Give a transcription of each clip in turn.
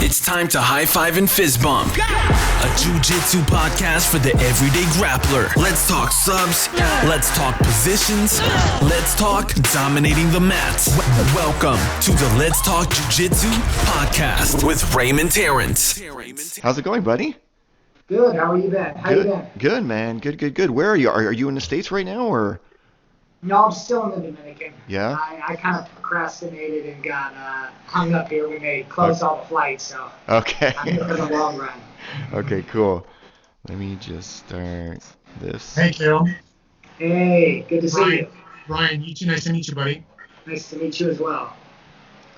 It's time to high five and fist bump. A jiu-jitsu podcast for the everyday grappler. Let's talk subs. Let's talk positions. Let's talk dominating the mats. Welcome to the Let's Talk Jiu-Jitsu podcast with Raymond Terrence. How's it going, buddy? Good. How are you been? Good. You been? Good, man. Good. Where are you? Are you in the States right now, or? No, I'm still in the Dominican. Yeah? I kind of procrastinated and got hung up here when they closed all the flights, so okay. I'm here for the long run. Okay, cool. Let me just start this. Hey, Kaelum. Hey, good to see you. Bryan, you too. Nice to meet you, buddy. Nice to meet you as well.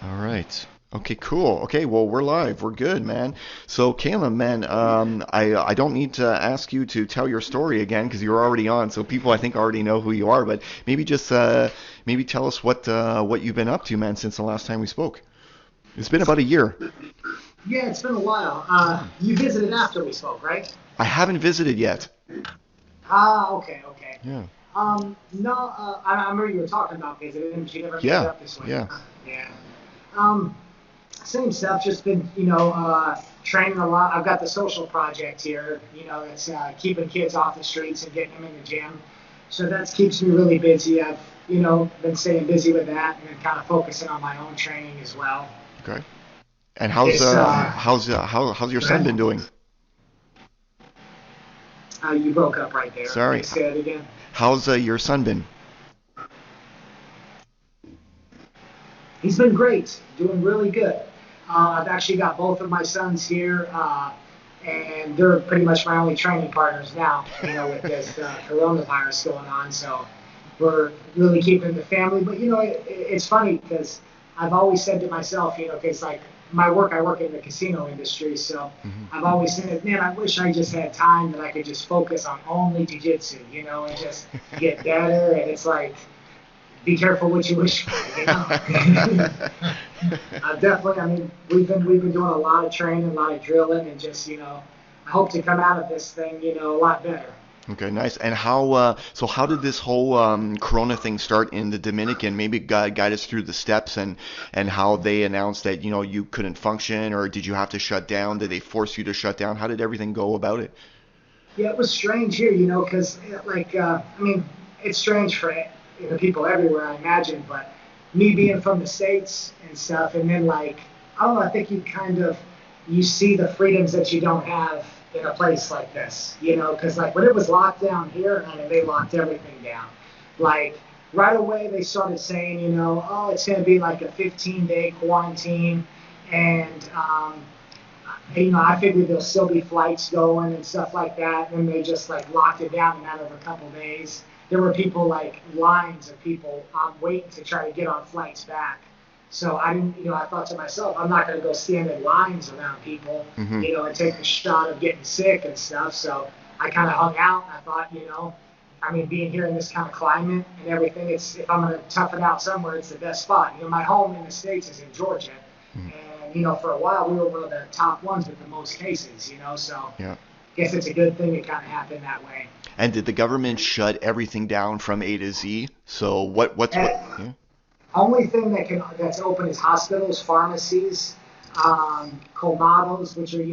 All right. Okay, cool. Okay, well, we're live. We're good, man. So, Kaelum, man, I don't need to ask you to tell your story again because you're already on. So people, I think, already know who you are. But maybe just maybe tell us what you've been up to, man, since the last time we spoke. It's been about a year. Yeah, it's been a while. You visited after we spoke, right? I haven't visited yet. Okay. Yeah. No, I remember you were talking about visiting, but you never made it up this way. Yeah. Same stuff, just been, training a lot. I've got the social project here, that's keeping kids off the streets and getting them in the gym. So that keeps me really busy. I've, been staying busy with that and then kind of focusing on my own training as well. Okay. And how's your son been doing? You broke up right there. Sorry. Say it again. How's your son been? He's been great, doing really good. I've actually got both of my sons here, and they're pretty much my only training partners now, with this coronavirus going on. So we're really keeping the family. But, it's funny because I've always said to myself, because like my work, I work in the casino industry. So I've always said, man, I wish I just had time that I could just focus on only jiu-jitsu, and just get better. And it's like, be careful what you wish for, Definitely, we've been doing a lot of training, a lot of drilling, and just, I hope to come out of this thing, a lot better. Okay, nice. And how did this whole Corona thing start in the Dominican? Maybe guide us through the steps and how they announced that, you couldn't function, or did you have to shut down? Did they force you to shut down? How did everything go about it? Yeah, it was strange here, because, it's strange for people everywhere, I imagine, but me being from the States and stuff, and then I don't know, I think you see the freedoms that you don't have in a place like this, because when it was locked down here, they locked everything down. Right away they started saying, it's going to be like a 15-day quarantine, and I figured there'll still be flights going and stuff like that, and they just locked it down in a matter of a couple of days. There were people lines of people waiting to try to get on flights back. So I didn't, I thought to myself, I'm not going to go stand in lines around people, and take the shot of getting sick and stuff. So I kind of hung out. And I thought, being here in this kind of climate and everything, if I'm going to tough it out somewhere, it's the best spot. My home in the States is in Georgia. And, for a while, we were one of the top ones with the most cases, so yeah. I guess it's a good thing it kind of happened that way. And did the government shut everything down from A to Z? So what's yeah? Only thing that's open is hospitals, pharmacies, colmados, which are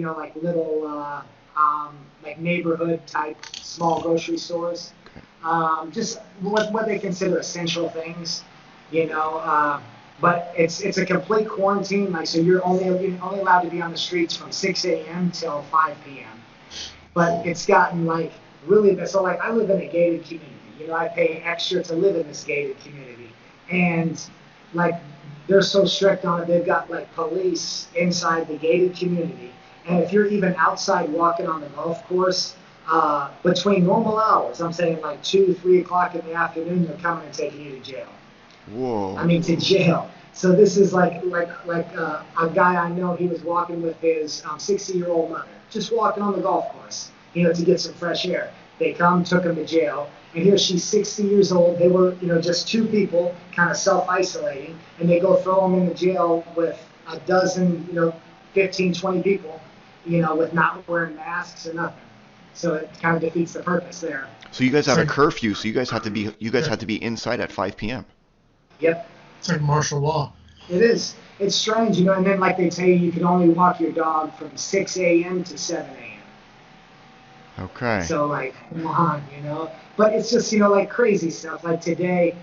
little neighborhood type small grocery stores. Okay. Just what they consider essential things, But it's a complete quarantine. So you're only allowed to be on the streets from 6 a.m. till 5 p.m. But it's gotten really, so I live in a gated community. I pay extra to live in this gated community, and they're so strict on it. They've got police inside the gated community, and if you're even outside walking on the golf course between normal hours, I'm saying 2, 3 o'clock in the afternoon, they're coming and taking you to jail. Whoa. To jail. So this is a guy I know. He was walking with his 60-year-old mother, just walking on the golf course, to get some fresh air. They took him to jail, and here she's 60 years old. They were, just two people kind of self-isolating, and they go throw him in the jail with a dozen, 15, 20 people, with not wearing masks or nothing. So it kind of defeats the purpose there. So you guys have a curfew, so you guys have to be inside at 5 p.m. Yep. It's like martial law. It is. It's strange, and then like they tell you, you can only walk your dog from 6 a.m. to 7 a.m. Okay. So like, come on. But it's just like crazy stuff. Like today,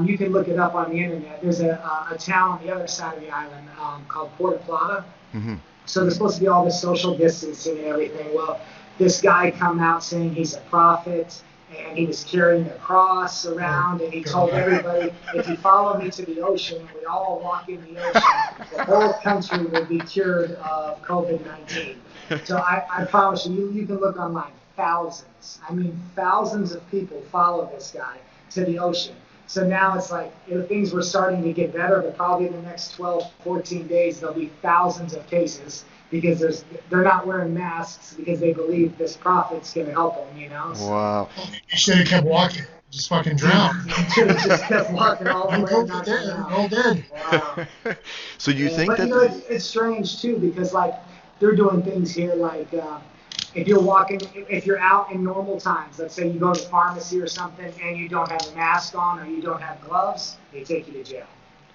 you can look it up on the internet. There's a town on the other side of the island called Puerto Plata. Hmm. So there's supposed to be all this social distancing and everything. Well, this guy come out saying he's a prophet, and he was carrying a cross around, and he told everybody, if you follow me to the ocean, and we all walk in the ocean, the whole country will be cured of COVID-19. So I promise you can look online. Thousands, thousands of people follow this guy to the ocean. So now it's like things were starting to get better, but probably in the next 12, 14 days, there'll be thousands of cases because they're not wearing masks because they believe this prophet's going to help them. So, Wow. You should have kept walking. Just fucking drowned. should have just kept walking all the way. We're And not going out. all dead. Wow. So do you think But that? it's strange too because like they're doing things here like if you're out in normal times, let's say you go to the pharmacy or something and you don't have a mask on or you don't have gloves, they take you to jail.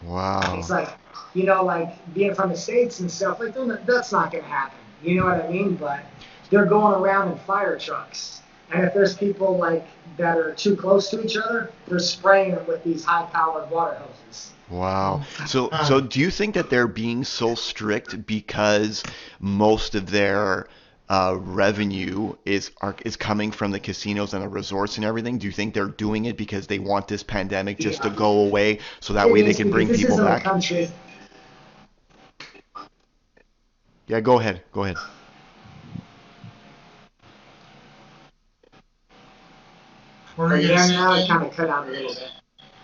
Wow. It's like like being from the States and stuff like that's not going to happen. You know what I mean? But they're going around in fire trucks, and if there's people like that are too close to each other, they're spraying them with these high-powered water hoses. Wow. So do you think that they're being so strict because most of their revenue is coming from the casinos and the resorts and everything? Do you think they're doing it because they want this pandemic just to go away so that way they can bring people back? Country. Yeah, go ahead. Go ahead. What were you gonna say? Now it kind of cut out a little bit.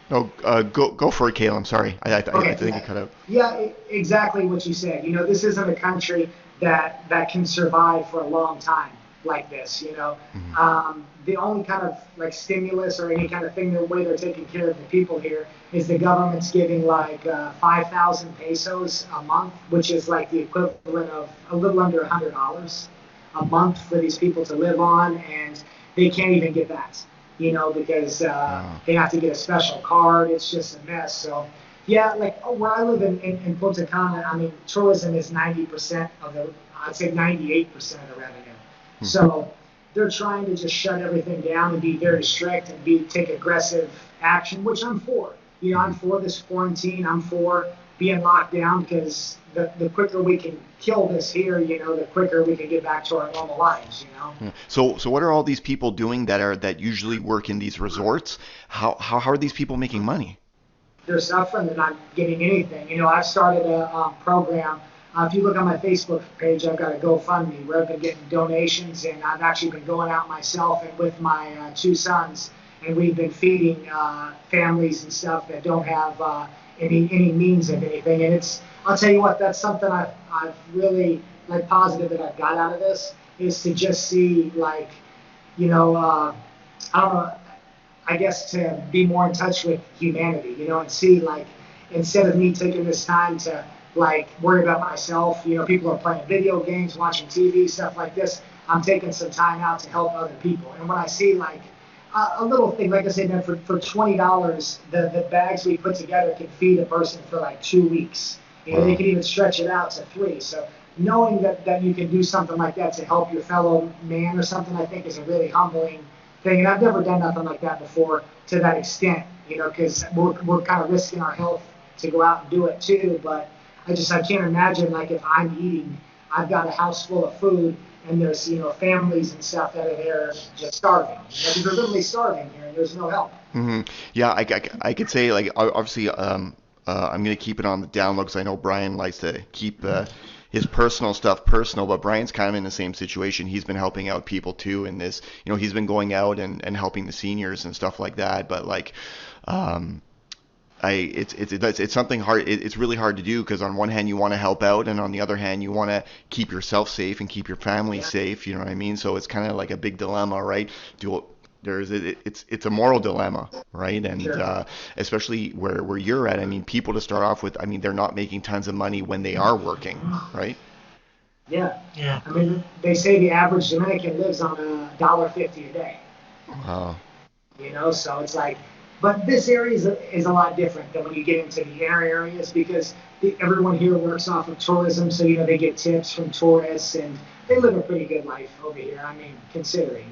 No, go for it, Caleb. Sorry, I Okay. think it cut out. Yeah, exactly what you said. This isn't a country that can survive for a long time like this. Mm-hmm. The only kind of like stimulus or any kind of thing, the way they're taking care of the people here is the government's giving like 5,000 pesos a month, which is like the equivalent of a little under $100 a month for these people to live on, and they can't even get that. Because they have to get a special card. It's just a mess. So, yeah, like where I live in Punta Cana, tourism is 90% I'd say 98% of the revenue. So they're trying to just shut everything down and be very strict and take aggressive action, which I'm for. I'm for this quarantine. I'm for being locked down because the quicker we can kill this here, the quicker we can get back to our normal lives, Yeah. So what are all these people doing that usually work in these resorts? How are these people making money? They're suffering. They're not getting anything. I've started a program. If you look on my Facebook page, I've got a GoFundMe where I've been getting donations, and I've actually been going out myself and with my two sons, and we've been feeding families and stuff that don't have any means of anything. And I'll tell you what, that's something I've really positive that I've got out of this is to just see I don't know, I guess to be more in touch with humanity, and see instead of me taking this time to worry about myself, people are playing video games, watching TV, stuff like this. I'm taking some time out to help other people. And when I see a little thing, like I said, man, for $20, the bags we put together can feed a person for 2 weeks. They can even stretch it out to 3. So knowing that you can do something like that to help your fellow man or something, I think is a really humbling thing. And I've never done nothing like that before to that extent, because we're kind of risking our health to go out and do it too. But I can't imagine if I'm eating, I've got a house full of food and there's families and stuff that are there just starving. They're literally starving here and there's no help. Mm-hmm. Yeah, I could say obviously I'm gonna keep it on the down low because I know Brian likes to keep his personal stuff personal, but Brian's kind of in the same situation. He's been helping out people too in this, he's been going out and helping the seniors and stuff like that. But it's something hard. It's really hard to do because on one hand you want to help out, and on the other hand you want to keep yourself safe and keep your family safe. You know what I mean? So it's kind of like a big dilemma, right? It's a moral dilemma, right? And Sure. Especially where you're at. People to start off with, they're not making tons of money when they are working, right? Yeah. Yeah. They say the average Dominican lives on $1.50 a day. Wow. So it's But this area is a lot different than when you get into the inner areas because everyone here works off of tourism, so they get tips from tourists and they live a pretty good life over here. I mean, considering.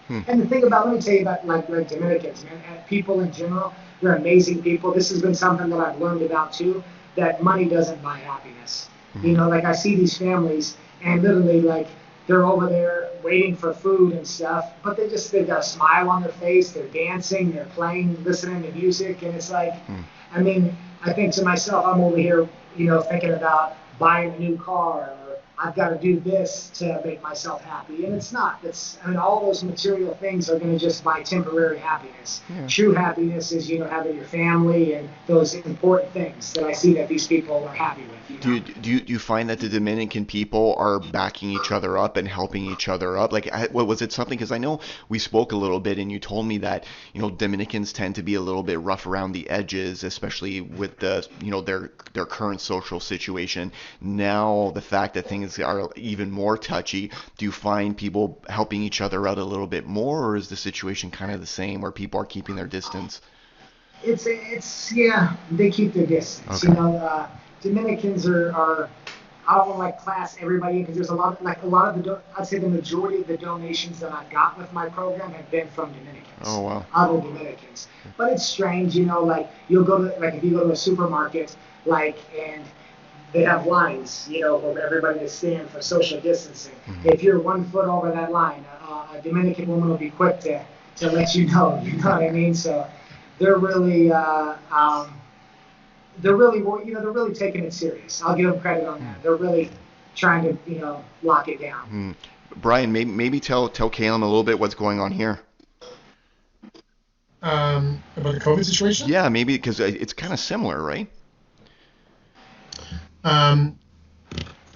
And the thing about, let me tell you about like Dominicans, man, people in general, they're amazing people. This has been something that I've learned about too, that money doesn't buy happiness. Like I see these families and literally like they're over there waiting for food and stuff, but they've got a smile on their face, they're dancing, they're playing, listening to music, and it's like, I mean, I think to myself, I'm over here, thinking about buying a new car, or I've got to do this to make myself happy, and it's not. All those material things are going to just buy temporary happiness. Yeah. True happiness is, having your family and those important things that I see that these people are happy with. Do you find that the Dominican people are backing each other up and helping each other up? Like, what was it something? Because I know we spoke a little bit, and you told me that Dominicans tend to be a little bit rough around the edges, especially with the their current social situation. Now the fact that things are even more touchy, do you find people helping each other out a little bit more, or is the situation kind of the same where people are keeping their distance? It's they keep their distance. Okay. Dominicans are I don't want to class everybody in because there's a lot of I'd say the majority of the donations that I've got with my program have been from Dominicans. Oh wow. Other Dominicans. But it's strange, like you'll go to if you go to a supermarket and they have lines, for everybody to stand for social distancing. Mm-hmm. If you're 1 foot over that line, a Dominican woman will be quick to let you know. You know what I mean? So they're really they're really taking it serious. I'll give them credit on that. They're really trying to lock it down. Bryan, maybe tell Kaelum a little bit what's going on here. About the COVID situation? Yeah, maybe because it's kind of similar, right?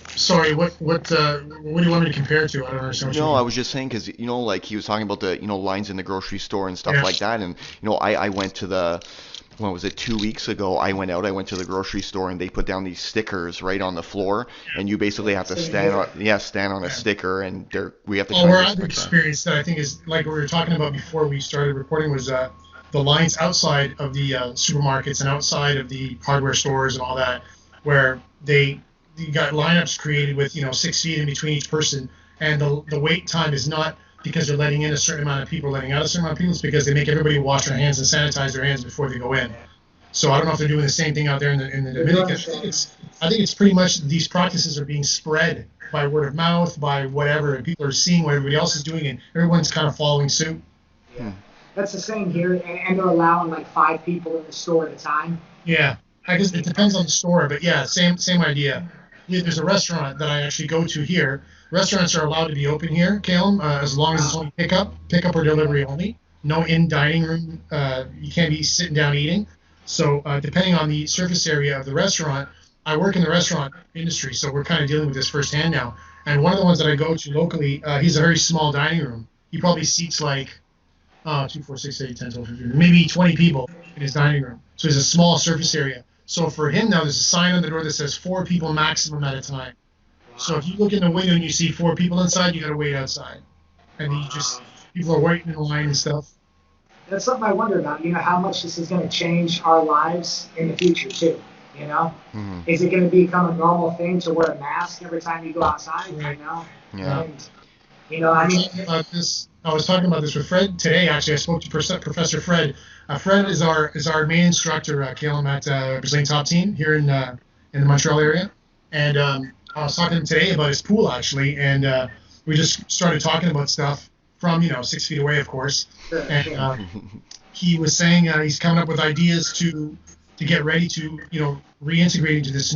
Sorry, what do you want me to compare it to? I don't understand. No, I was just saying because like he was talking about the lines in the grocery store and stuff like that, and I went to the. When was it? 2 weeks ago, I went to the grocery store and they put down these stickers right on the floor, and you basically have to stand on a sticker, and we have to. Where I've experienced that I think is like what we were talking about before we started recording was the lines outside of the supermarkets and outside of the hardware stores and all that, where you got lineups created with 6 feet in between each person, and the wait time is not because they're letting in a certain amount of people, letting out a certain amount of people. It's because they make everybody wash their hands and sanitize their hands before they go in. So I don't know if they're doing the same thing out there in the Dominican. I think it's pretty much these practices are being spread by word of mouth, by whatever, and people are seeing what everybody else is doing, and everyone's kind of following suit. Yeah, that's the same here, and they're allowing like 5 people in the store at a time. Yeah, I guess it depends on the store, but yeah, same idea. There's a restaurant that I actually go to here. Restaurants are allowed to be open here, Kaelum, as long as it's only pickup or delivery only. No in-dining room. You can't be sitting down eating. So depending on the surface area of the restaurant, I work in the restaurant industry, so we're kind of dealing with this firsthand now. And one of the ones that I go to locally, he's a very small dining room. He probably seats like 2, 4, 6, 8, 10, 12, 15, maybe 20 people in his dining room. So it's a small surface area. So for him now, there's a sign on the door that says 4 people maximum at a time. So if you look in the window and you see 4 people inside, you got to wait outside. And people are waiting in line and stuff. That's something I wonder about, how much this is going to change our lives in the future too, Mm-hmm. Is it going to become a normal thing to wear a mask every time you go outside, Right. Yeah. And, I was talking about this with Fred today, actually. I spoke to Professor Fred. Fred is our main instructor, Kaelum, at Brazilian Top Team here in the Montreal area. And I was talking to him today about his pool, actually, and we just started talking about stuff from 6 feet away, of course. And he was saying he's coming up with ideas to get ready to reintegrate into this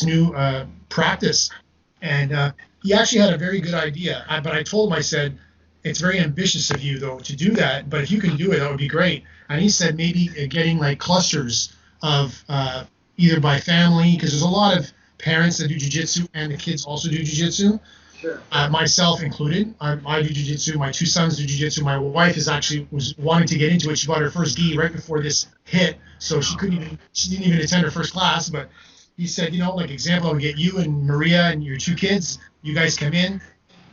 new practice. And he actually had a very good idea. But I told him, I said, it's very ambitious of you, though, to do that. But if you can do it, that would be great. And he said maybe getting like clusters of either by family, because there's a lot of parents that do jiu-jitsu and the kids also do jiu-jitsu. Sure. Myself included. I do jiu-jitsu. My 2 sons do jiu-jitsu. My wife was wanting to get into it. She bought her first gi right before this hit, so she didn't even attend her first class. But he said, like example, I would get you and Maria and your 2 kids. You guys come in,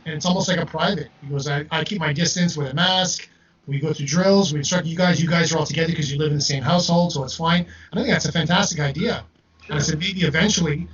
and it's almost like a private. He goes, I keep my distance with a mask. We go through drills. We instruct you guys. You guys are all together because you live in the same household, so it's fine. I think that's a fantastic idea. And I said maybe eventually,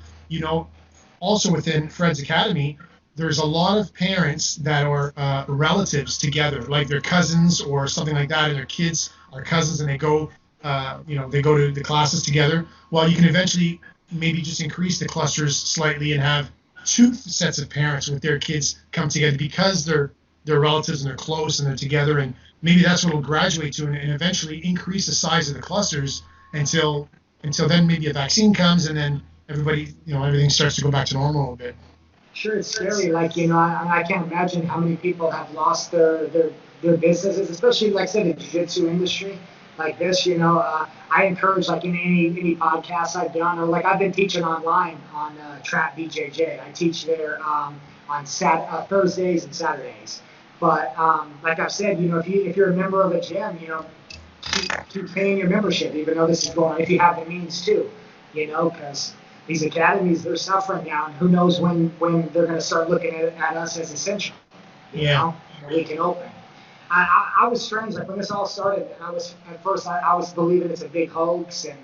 also within Fred's Academy, there's a lot of parents that are relatives together, like their cousins or something like that, and their kids are cousins, and they go, they go to the classes together. Well, you can eventually maybe just increase the clusters slightly and have two sets of parents with their kids come together because they're relatives and they're close and they're together, and maybe that's what it'll graduate to, and eventually increase the size of the clusters until then maybe a vaccine comes, and then everybody, everything starts to go back to normal a little bit. Sure, it's scary. Like, I can't imagine how many people have lost their businesses, especially, like I said, the jiu-jitsu industry like this. I encourage, like in any podcast I've done, or like I've been teaching online on Trap BJJ. I teach there on Thursdays and Saturdays. But like I've said, if you're a member of a gym, keep paying your membership, even though this is going on, if you have the means to, because these academies, they're suffering now, and who knows when they're going to start looking at us as essential. We can open. I was strange, like when this all started, and I was believing it's a big hoax and,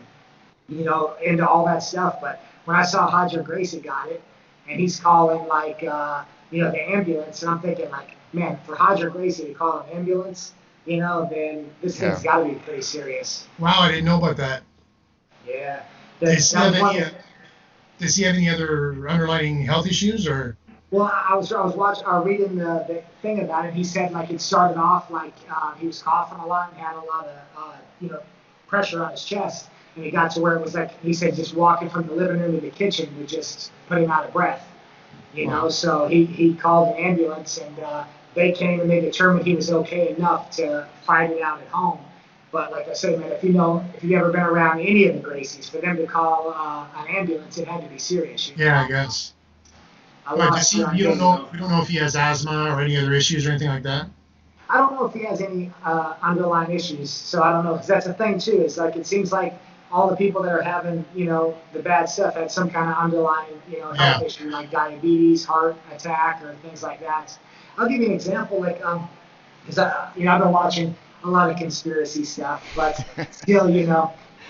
into all that stuff. But when I saw Hodger Gracie got it, and he's calling like, the ambulance, and I'm thinking like, man, for Hodger Gracie to call an ambulance, then this thing's got to be pretty serious. Wow, I didn't know about that. Yeah. Does he have any other underlying health issues, or? Well, I was reading the thing about it. He said like it started off like he was coughing a lot and had a lot of pressure on his chest, and it got to where it was like he said just walking from the living room to the kitchen would just put him out of breath. Wow. So he called an ambulance, and they came and they determined he was okay enough to fight it out at home. But like I said, man, if you've ever been around any of the Gracies, for them to call an ambulance, it had to be serious. Yeah, I guess. We don't know if he has asthma or any other issues or anything like that. I don't know if he has any underlying issues, so I don't know, because that's the thing too. Is like it seems like all the people that are having the bad stuff had some kind of underlying health issue, like diabetes, heart attack, or things like that. I'll give you an example, like because I've been watching a lot of conspiracy stuff, but still,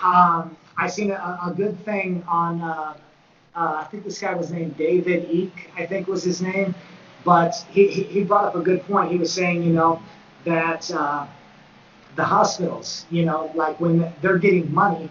I seen a good thing on. I think this guy was named David Eek, I think was his name, but he brought up a good point. He was saying, that the hospitals, like when they're getting money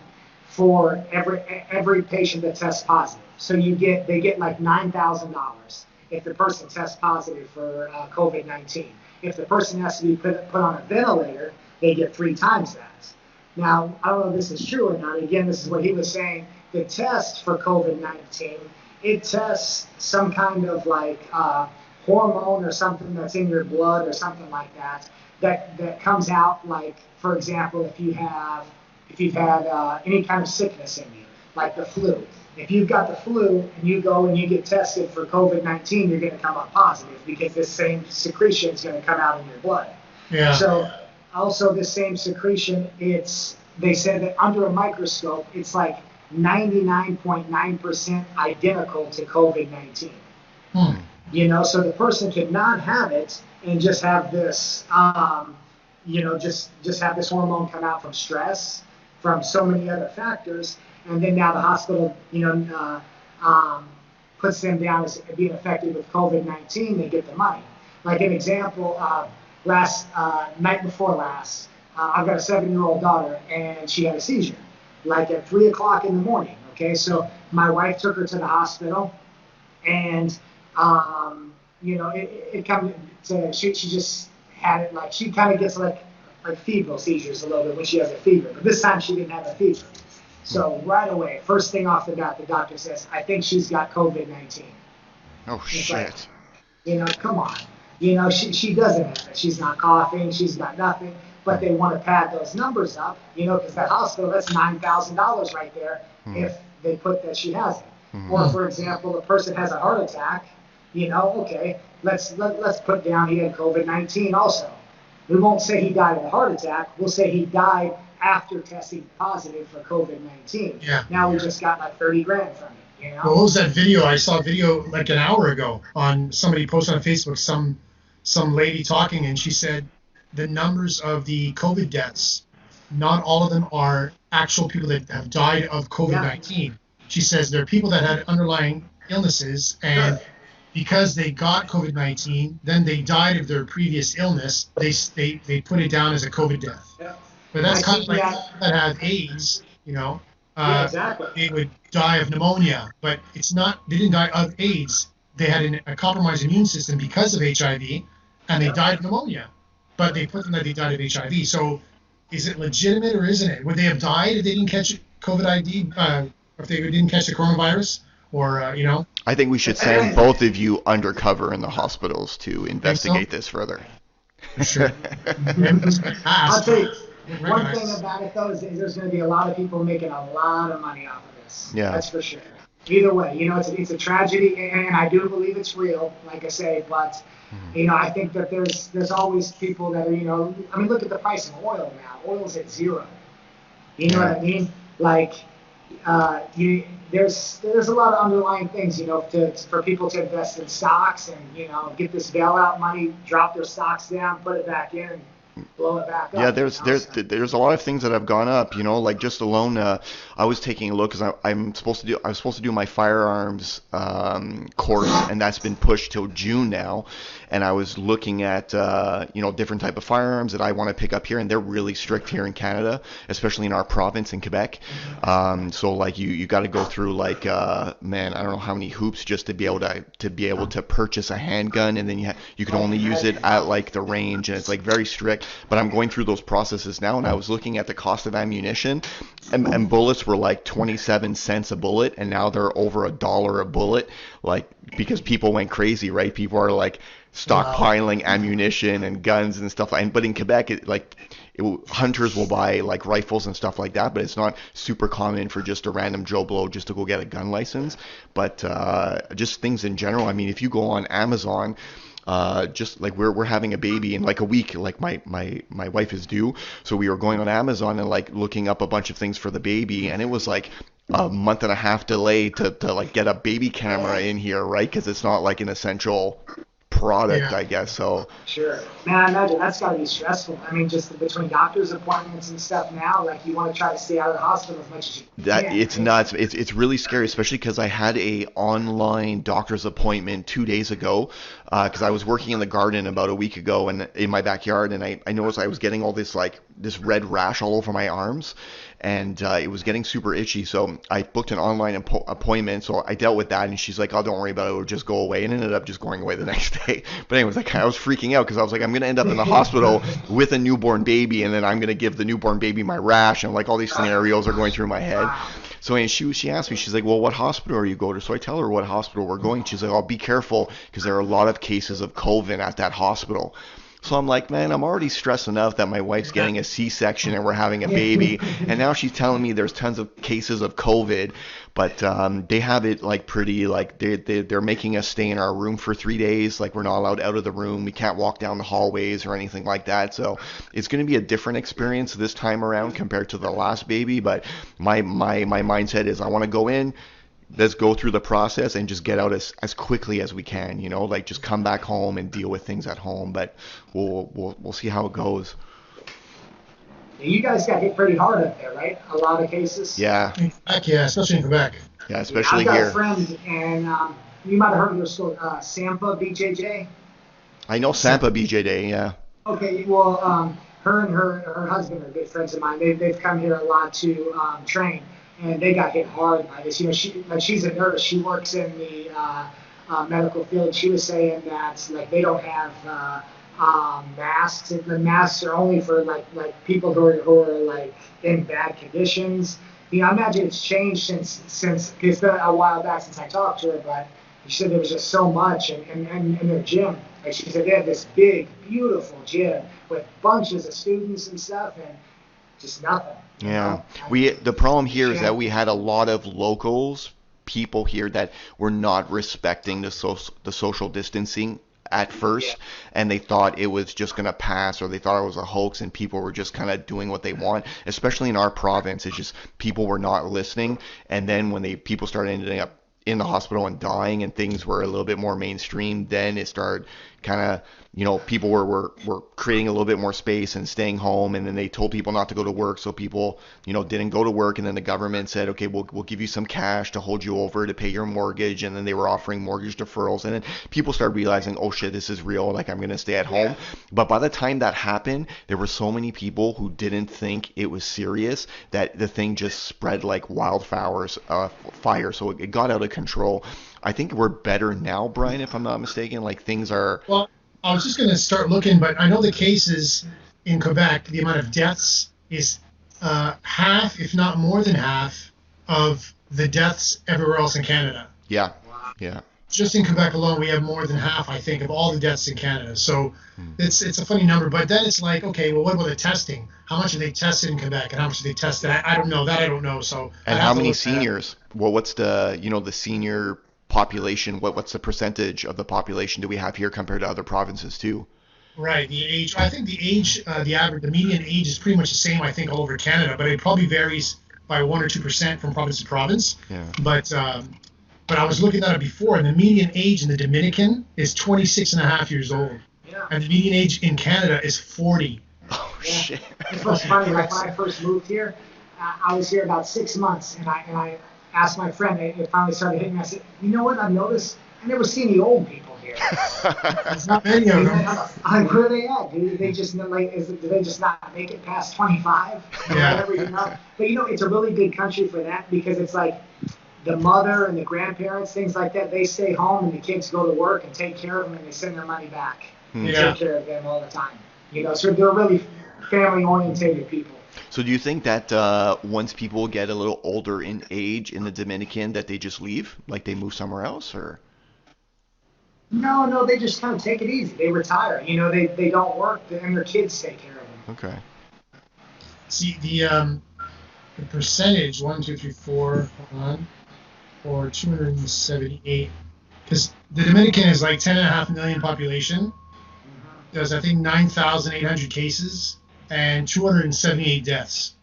for every patient that tests positive. So they get like $9,000 if the person tests positive for COVID-19. If the person has to be put on a ventilator, they get 3 times that. Now, I don't know if this is true or not. Again, this is what he was saying. The test for COVID-19, it tests some kind of like hormone or something that's in your blood or something like that comes out, like, for example, if you've had any kind of sickness in you, like the flu. If you've got the flu and you go and you get tested for COVID-19, you're going to come up positive because this same secretion is going to come out in your blood. Yeah. So also this same secretion, they said that under a microscope, it's like 99.9% identical to COVID-19. So the person could not have it and just have this, just have this hormone come out from stress, from so many other factors, and then now the hospital, puts them down as being affected with COVID-19. They get the money. Like an example, night before last, I've got a 7-year-old daughter, and she had a seizure, like at 3 o'clock in the morning. Okay, so my wife took her to the hospital, and it come to she just had it, like she kind of gets like febrile seizures a little bit when she has a fever, but this time she didn't have a fever. So right away, first thing off the bat, the doctor says, I think she's got COVID-19. Oh, shit. Like, come on. She doesn't have it. She's not coughing. She's got nothing. But they want to pad those numbers up, because that hospital, that's $9,000 right there if they put that she has it. Or, for example, a person has a heart attack, okay, let's put down he had COVID-19 also. We won't say he died of a heart attack. We'll say he died after testing positive for COVID-19. Yeah. Now we just got like $30,000 from it. Well, what was that video? I saw a video like an hour ago on somebody posted on Facebook, some lady talking, and she said the numbers of the COVID deaths, not all of them are actual people that have died of COVID-19. She says there are people that had underlying illnesses, and because they got COVID-19, then they died of their previous illness. They put it down as a COVID death. But that's kind of like people that have AIDS, exactly. they would die of pneumonia, but it's not. They didn't die of AIDS. They had a compromised immune system because of HIV, and they died of pneumonia. But they put them that they died of HIV. So is it legitimate or isn't it? Would they have died if they didn't catch COVID-19, if they didn't catch the coronavirus? Or, I think we should send both of you undercover in the hospitals to investigate this further. For sure. I'll tell you, one thing about it, though, is there's going to be a lot of people making a lot of money off of this. Yeah. That's for sure. Either way, it's a tragedy, and I do believe it's real, like I say, but, I think that there's always people that are, look at the price of oil now. Oil's at zero. You know what I mean? Like, there's a lot of underlying things, for people to invest in stocks and, get this bailout money, drop their stocks down, put it back in, blow it back up. Yeah, there's a lot of things that have gone up, like just alone. I was taking a look because I was supposed to do my firearms course, and that's been pushed till June now. And I was looking at different type of firearms that I want to pick up here, and they're really strict here in Canada, especially in our province in Quebec. So like you got to go through like I don't know how many hoops just to be able to purchase a handgun, and then you can only use it at like the range, and it's like very strict. But I'm going through those processes now, and I was looking at the cost of ammunition, and bullets were like 27 cents a bullet, and now they're over $1 a bullet, like because people went crazy, right? People are like stockpiling ammunition and guns and stuff. But in Quebec, hunters will buy like rifles and stuff like that, but it's not super common for just a random Joe Blow just to go get a gun license. But just things in general. I mean, if you go on Amazon, just like we're having a baby in like a week, like my wife is due, so we were going on Amazon and like looking up a bunch of things for the baby, and it was like a month and a half delay to like get a baby camera in here, right? Because it's not like an essential product, I guess. So sure, man, I imagine that's got to be stressful. I mean, just between doctor's appointments and stuff now, like you want to try to stay out of the hospital as much as you can. It's nuts. It's really scary, especially because I had a online doctor's appointment 2 days ago, because I was working in the garden about a week ago and in my backyard, and I noticed I was getting all this red rash all over my arms, and it was getting super itchy. So I booked an online appointment. So I dealt with that, and she's like, "Oh, don't worry about it. It'll just go away." And it ended up just going away the next day. But anyways, I was freaking out because I was like, I'm gonna end up in the hospital with a newborn baby, and then I'm gonna give the newborn baby my rash, and like all these scenarios are going through my head. So and she asked me, she's like, "Well, what hospital are you going to?" So I tell her what hospital we're going. She's like, "Oh, be careful because there are a lot of cases of COVID at that hospital." So I'm like, man, I'm already stressed enough that my wife's getting a C-section and we're having a baby, and now she's telling me there's tons of cases of COVID. But they have it like pretty, like they're making us stay in our room for 3 days. Like we're not allowed out of the room. We can't walk down the hallways or anything like that. So it's going to be a different experience this time around compared to the last baby. But my mindset is I want to go in. Let's go through the process and just get out as quickly as we can, like just come back home and deal with things at home. But we'll see how it goes. You guys got hit pretty hard up there, right? A lot of cases. Yeah. Heck yeah, especially in Quebec. Yeah, especially I've got here. a friend, and you might have heard of their store, Sampa BJJ. I know Sampa BJJ, yeah. Okay, well, her and her husband are good friends of mine. They've come here a lot to train. And they got hit hard by this. She's a nurse. She works in the medical field. She was saying that like they don't have masks. And the masks are only for like people who are like in bad conditions. I imagine it's changed since it's been a while back since I talked to her. But she said there was just so much in their gym. Like she said, they had this big, beautiful gym with bunches of students and stuff, and just nothing. Yeah, the problem here is that we had a lot of locals, people here that were not respecting the social distancing at first, and they thought it was just going to pass, or they thought it was a hoax, and people were just kind of doing what they want. Especially in our province, it's just people were not listening, and then when people started ending up in the hospital and dying and things were a little bit more mainstream, then it started kind of, people were creating a little bit more space and staying home, and then they told people not to go to work, so people, didn't go to work, and then the government said, okay, we'll give you some cash to hold you over to pay your mortgage, and then they were offering mortgage deferrals, and then people started realizing, oh shit, this is real, like I'm gonna stay at home. But by the time that happened, there were so many people who didn't think it was serious that the thing just spread like wildfires, fire, so it got out of control. I think we're better now, Brian, if I'm not mistaken. Like things are. Well, I was just going to start looking, but I know the cases in Quebec, the amount of deaths is half, if not more than half, of the deaths everywhere else in Canada. Yeah, yeah. Just in Quebec alone, we have more than half, I think, of all the deaths in Canada. So it's a funny number. But then it's like, okay, well, what about the testing? How much have they tested in Quebec, and how much have they tested? I don't know. That I don't know. So. And how many seniors? Well, what's the the senior population? What's the percentage of the population do we have here compared to other provinces too? Right. The age. I think the age, the median age is pretty much the same, I think, all over Canada, but it probably varies by 1 or 2% from province to province. Yeah. But I was looking at it before, and the median age in the Dominican is 26 and a half years old. Yeah. And the median age in Canada is 40. Oh, Yeah. shit. It's what's funny. Like when I first moved here, I was here about 6 months, and I asked my friend. It finally started hitting me. I said, "You know what? I've noticed. I never see any old people here. There's not many of them. Like, where are they at? Do they just do they just not make it past 25? Yeah. Whatever, But it's a really good country for that, because it's like the mother and the grandparents, things like that. They stay home, and the kids go to work and take care of them, and they send their money back and take care of them all the time. So they're really family-orientated people. So do you think that once people get a little older in age in the Dominican, that they just leave, like they move somewhere else, or? No, they just kind of take it easy. They retire. They don't work, and their kids take care of them. Okay. See, the percentage, 1, 2, 3, 4, hold on, or 278, because the Dominican is like 10.5 million population. There's, I think, 9,800 cases and 278 deaths.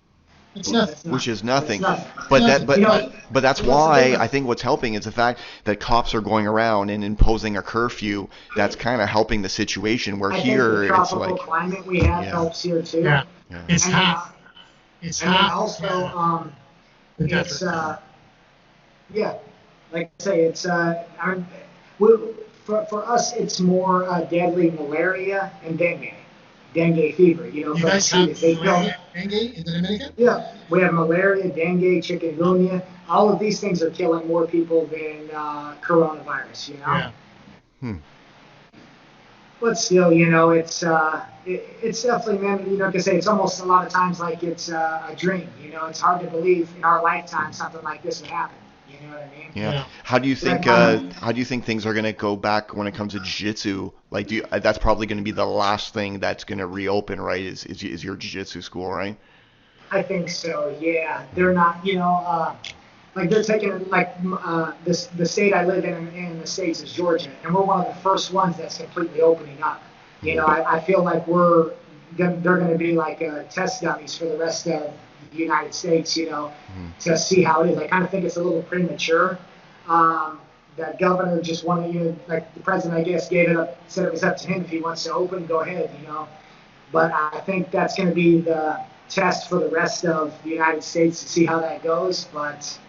It's nothing. Which is nothing. But But that's why I think what's helping is the fact that cops are going around and imposing a curfew. That's kind of helping the situation. Where here the it's like climate we have helps here too. Yeah. Yeah. It's half. It's half. Also, it's yeah, like I say, it's for us, it's more deadly malaria and dengue fever. You guys have dengue in the Dominican? Yeah, we have malaria, dengue, chikungunya. All of these things are killing more people than coronavirus. Yeah. But still, it's definitely, man. Like I say, it's almost a lot of times like it's a dream. It's hard to believe in our lifetime something like this would happen. You know what I mean? Yeah. How do you think things are going to go back when it comes to jiu-jitsu? Like, that's probably going to be the last thing that's going to reopen, right? Is your jiu-jitsu school, right? I think so. Yeah. They're not. Like they're taking the state I live in the States is Georgia, and we're one of the first ones that's completely opening up. I feel like they're going to be like test dummies for the rest of the United States, to see how it is. I kind of think it's a little premature. That governor just wanted, like the president, I guess, gave it up, said it was up to him if he wants to open, go ahead, But I think that's going to be the test for the rest of the United States to see how that goes. But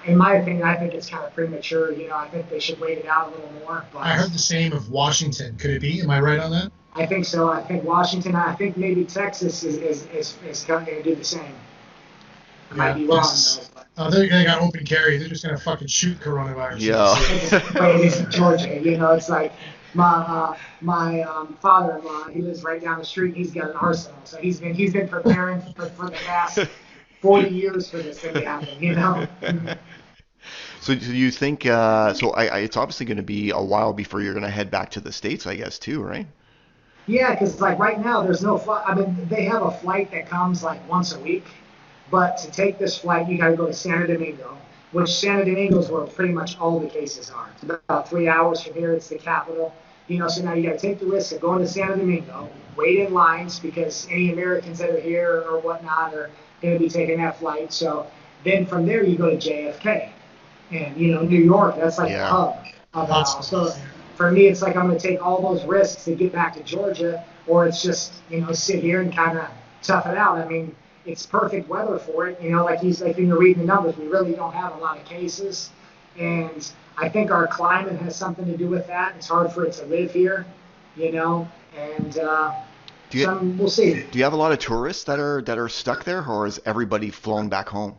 in my opinion, I think it's kind of premature. I think they should wait it out a little more. But I heard the same of Washington. Could it be? Am I right on that? I think so. I think Washington. I think maybe Texas is going to do the same. I might be wrong, though. They got open carry. They're just going to fucking shoot coronavirus. Yeah. But it is in Georgia. It's like my father-in-law. He lives right down the street. He's got an arsenal, so he's been preparing for the past 40 years for this thing to happen. So do you think? It's obviously going to be a while before you're going to head back to the States, I guess, too, right? Yeah, because like right now there's no flight. I mean, they have a flight that comes like once a week, but to take this flight, you got to go to Santo Domingo, which Santo Domingo is where pretty much all the cases are. It's about 3 hours from here. It's the capital. So now you got to take the risk of going to Santo Domingo, wait in lines because any Americans that are here or whatnot are going to be taking that flight. So then from there you go to JFK. And, New York, that's like the Yeah. hub of it all. So for me, it's like I'm going to take all those risks to get back to Georgia, or it's just, sit here and kind of tough it out. I mean, it's perfect weather for it. Like when you're reading the numbers, we really don't have a lot of cases. And I think our climate has something to do with that. It's hard for it to live here, and we'll see. Do you have a lot of tourists that are stuck there, or is everybody flown back home?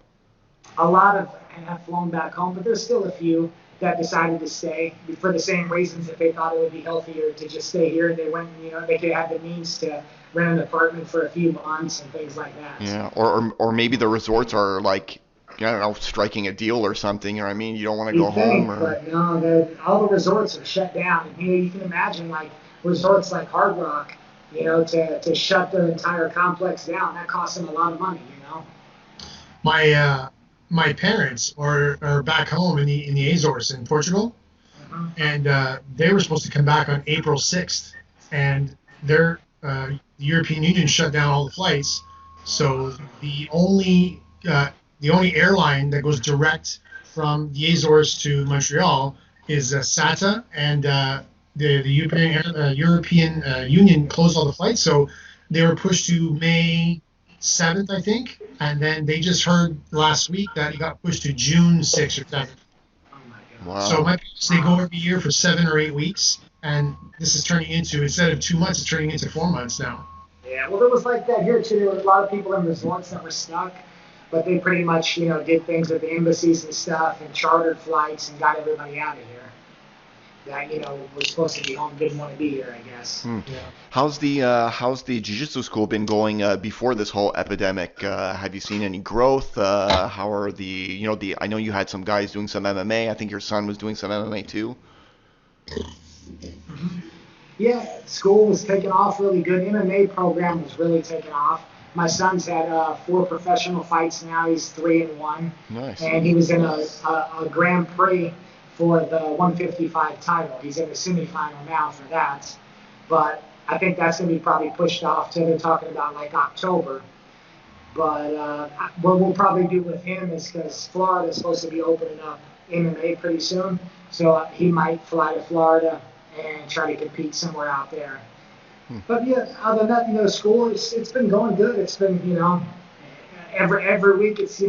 A lot of have flown back home, but there's still a few that decided to stay for the same reasons that they thought it would be healthier to just stay here. They went, they could have the means to rent an apartment for a few months and things like that. Yeah, or maybe the resorts are like, I don't know, striking a deal or something. You know what I mean? You don't want to go home, or but no, all the resorts are shut down. And, you can imagine like resorts like Hard Rock, to shut their entire complex down. That costs them a lot of money. My parents are back home in the Azores in Portugal, and they were supposed to come back on April 6th, and the European Union shut down all the flights. So the only airline that goes direct from the Azores to Montreal is SATA, and the European Union closed all the flights, so they were pushed to May 7th, I think, and then they just heard last week that it got pushed to June 6th or 7th. Oh my God. wow. So my parents, they go every year for 7 or 8 weeks, and this is turning into, instead of 2 months, it's turning into 4 months now. Yeah, well, it was like that here too. There were a lot of people in resorts that were stuck, but they pretty much, did things with the embassies and stuff and chartered flights and got everybody out of here. That, was supposed to be home, didn't want to be here, I guess. Yeah. How's the jiu-jitsu school been going before this whole epidemic? Have you seen any growth? How are I know you had some guys doing some MMA. I think your son was doing some MMA too. Yeah, school was taking off really good. MMA program was really taking off. My son's had 4 professional fights now. He's 3-1. Nice. And he was in a Grand Prix for the 155 title. He's in the semifinal now for that. But I think that's going to be probably pushed off till they're talking about like October. But what we'll probably do with him is, because Florida is supposed to be opening up MMA pretty soon, so he might fly to Florida and try to compete somewhere out there. But yeah, other than that, school, it's been going good. It's been, every week it's,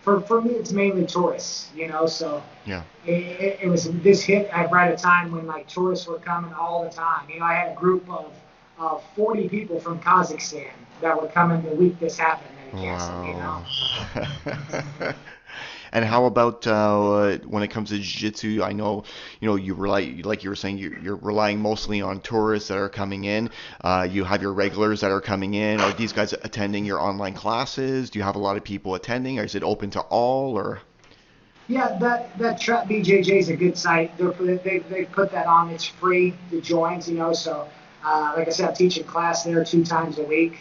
for me it's mainly tourists, so Yeah. it was, this hit at right a time when like tourists were coming all the time. I had a group of 40 people from Kazakhstan that were coming the week this happened and it canceled, Wow. And how about when it comes to jiu-jitsu? I know, you rely, like you were saying, you're relying mostly on tourists that are coming in. You have your regulars that are coming in. Are these guys attending your online classes? Do you have a lot of people attending? Or is it open to all? Or Yeah, that Trap BJJ is a good site. They put that on. It's free to join, so like I said, I'm teaching class there 2 times a week.